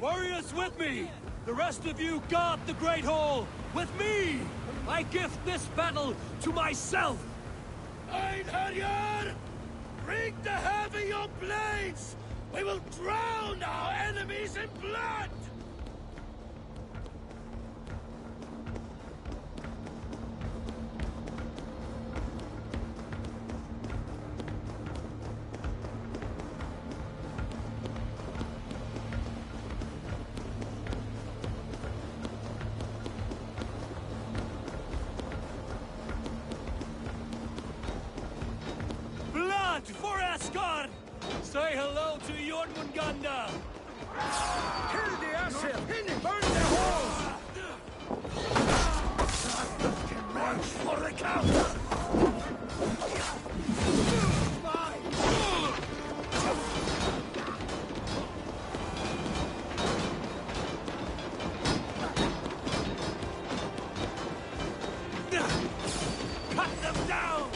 Warriors with me! The rest of you guard the Great Hall! With me! I gift this battle to myself! Einherjar! Bring the heavy your blades! We will drown our enemies in blood! For Asgard! Say hello to Jormungandr!
Kill the Asher! Burn their halls! March for the counter!
Cut them down!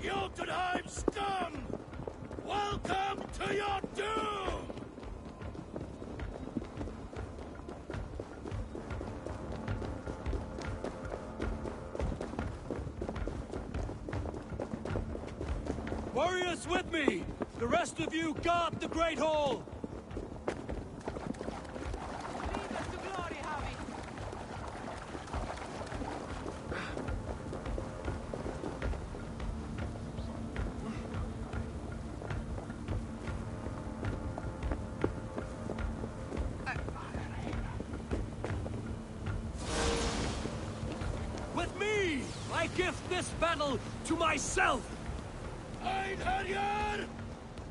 Jotunheim scum! Welcome to your doom! Warriors with me! The rest of you guard the Great Hall! With me, I give this battle to myself! Einherjar!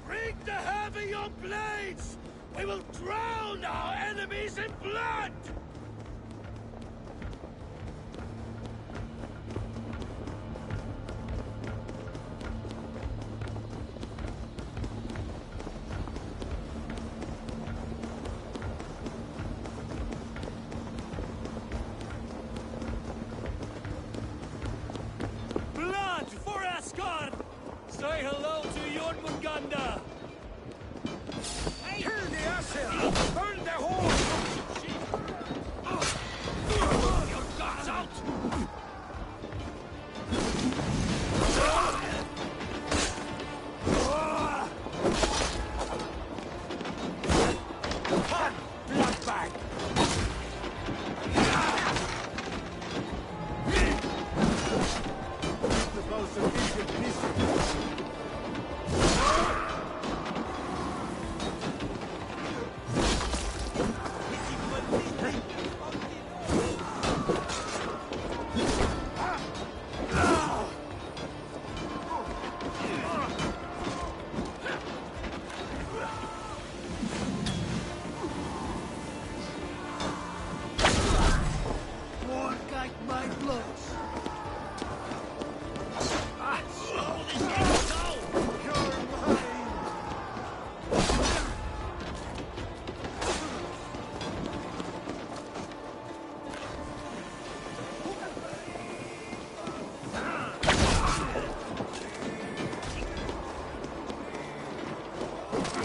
Bring the heavy your blades! We will drown our enemies in blood! Blood for Asgard! Say hello to Jormungandr!
Kill the asshole! Burn the horse!
Your guts out!
Blood bag! The most efficient missile.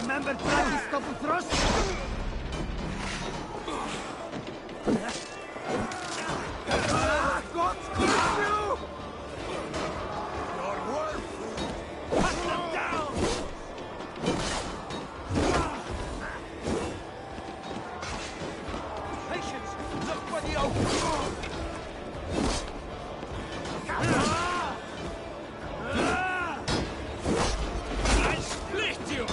Remember trying to stop the thrust? God curse you!
Your worth!
Cut them down!
Patience! Look for the open!
I'll split you!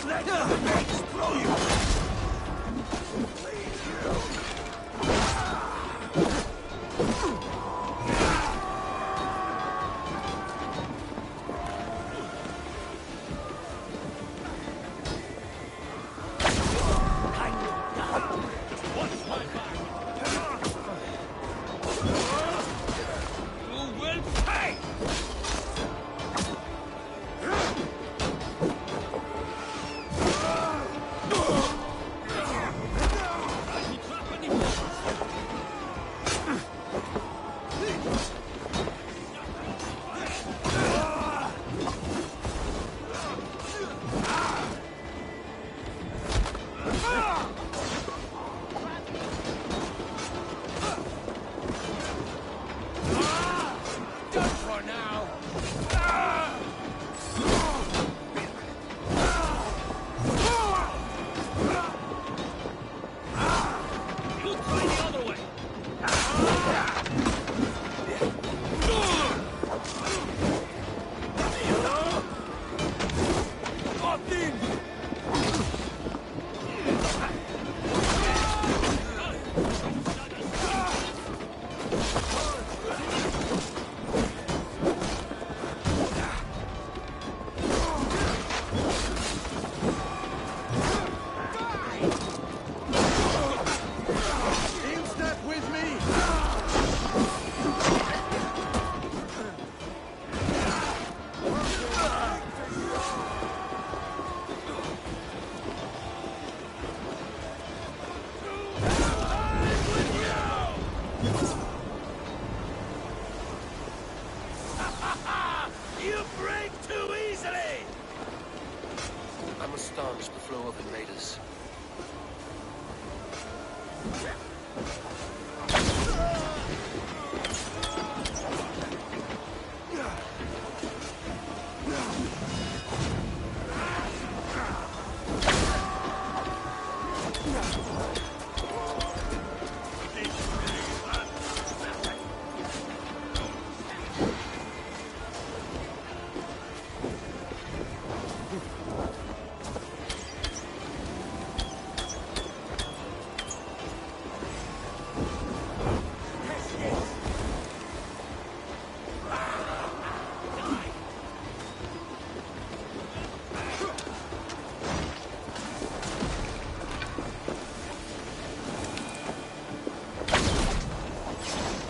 Let the mates throw you!
Watch my back! You will pay! Done for now! You try the other way!
In step with me!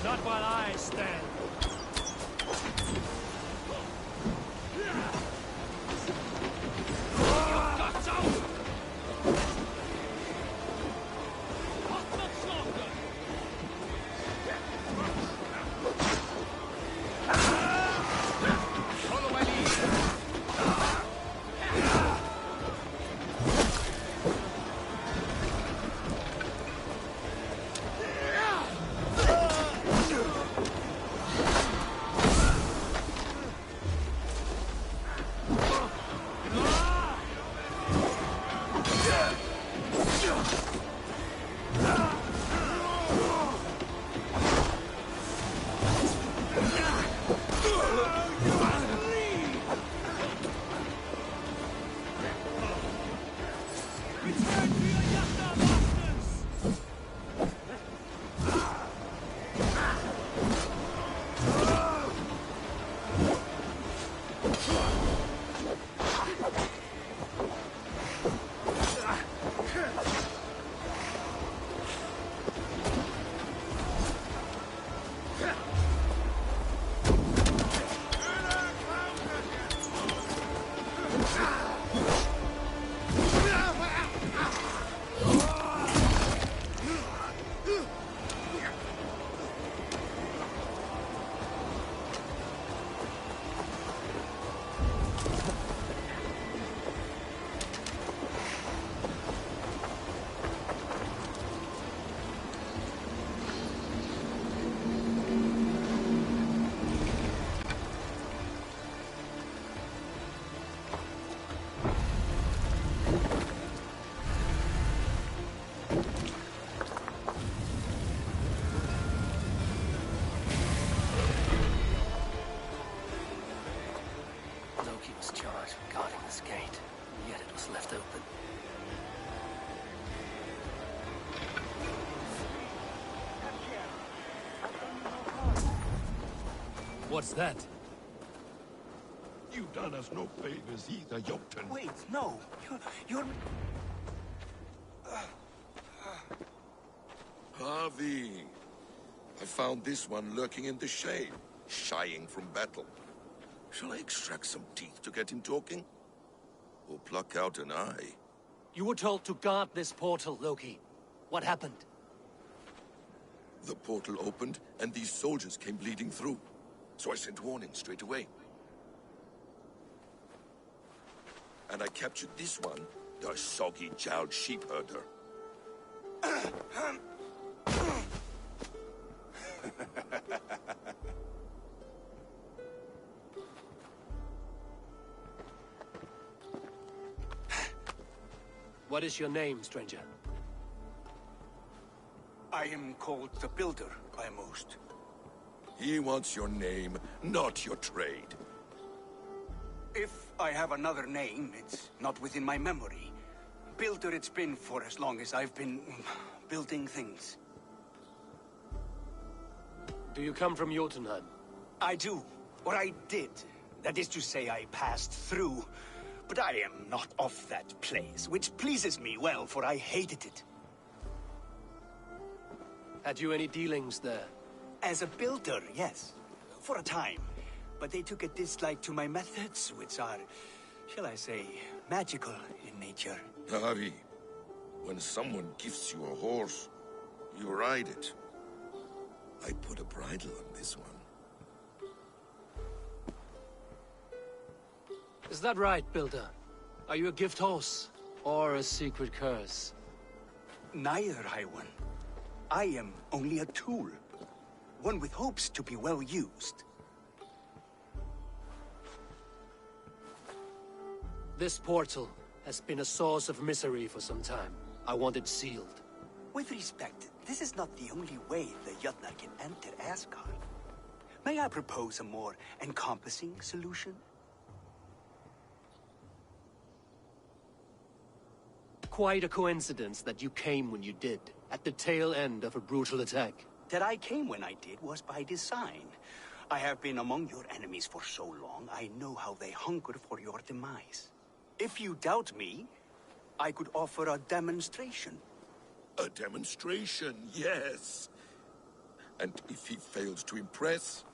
Not while I stand. What's that?
You've done us no favors either, Jotun.
Wait, no. You're...
Harvey. I found this one lurking in the shade, shying from battle. Shall I extract some teeth to get him talking? Or pluck out an eye?
You were told to guard this portal, Loki. What happened?
The portal opened, and these soldiers came bleeding through. So I sent warning straight away. And I captured this one, the soggy-jowled sheep herder.
What is your name, stranger?
I am called the Builder by most.
He wants your name, not your trade.
If I have another name, it's not within my memory. Builder it's been for as long as I've been building things.
Do you come from Jotunheim?
I do. Or I did. That is to say, I passed through. But I am not of that place, which pleases me well, for I hated it.
Had you any dealings there?
As a builder, yes. For a time. But they took a dislike to my methods, which are, shall I say, magical in nature.
Harvey, when someone gifts you a horse, you ride it. I put a bridle on this one.
Is that right, Builder? Are you a gift horse? Or a secret curse?
Neither, High One. I am only a tool. One with hopes to be well used.
This portal has been a source of misery for some time. I want it sealed.
With respect, this is not the only way the Jötnar can enter Asgard. May I propose a more encompassing solution?
Quite a coincidence that you came when you did, at the tail end of a brutal attack.
That I came when I did was by design. I have been among your enemies for so long, I know how they hunger for your demise. If you doubt me, I could offer a demonstration.
A demonstration, yes. And if he fails to impress,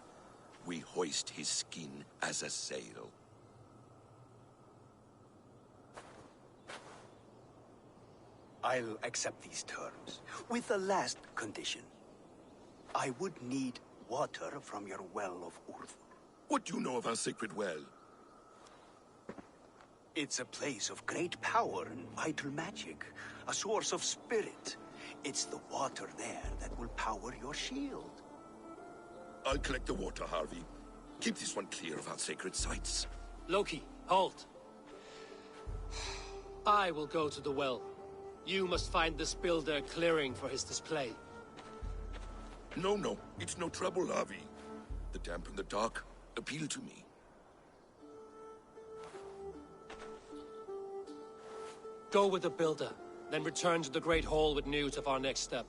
we hoist his skin as a sail.
I'll accept these terms, with the last condition. I would need water from your well of Urth.
What do you know of our sacred well?
It's a place of great power and vital magic, a source of spirit. It's the water there that will power your shield.
I'll collect the water, Harvey. Keep this one clear of our sacred sites.
Loki, halt. I will go to the well. You must find this builder clearing for his display.
No, it's no trouble, Harvey. The damp and the dark appeal to me.
Go with the builder, then return to the Great Hall with news of our next step.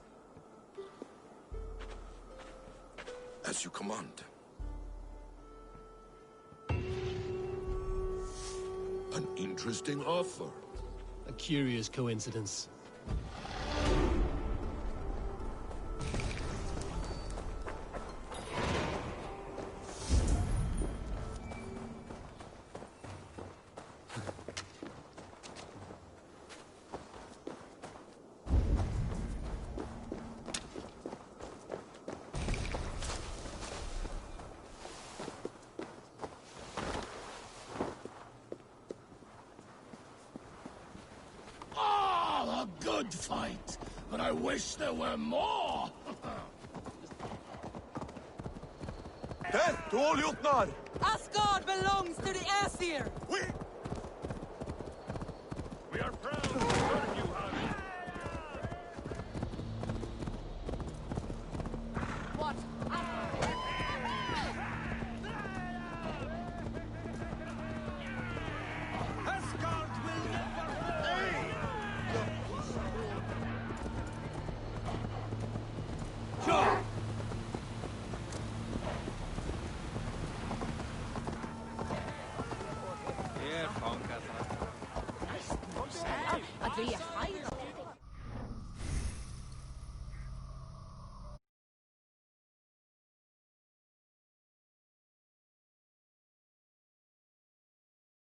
As you command. An interesting offer.
A curious coincidence.
A good fight, but I wish there were more.
Death to all Jotnar!
Asgard belongs to the Aesir!
We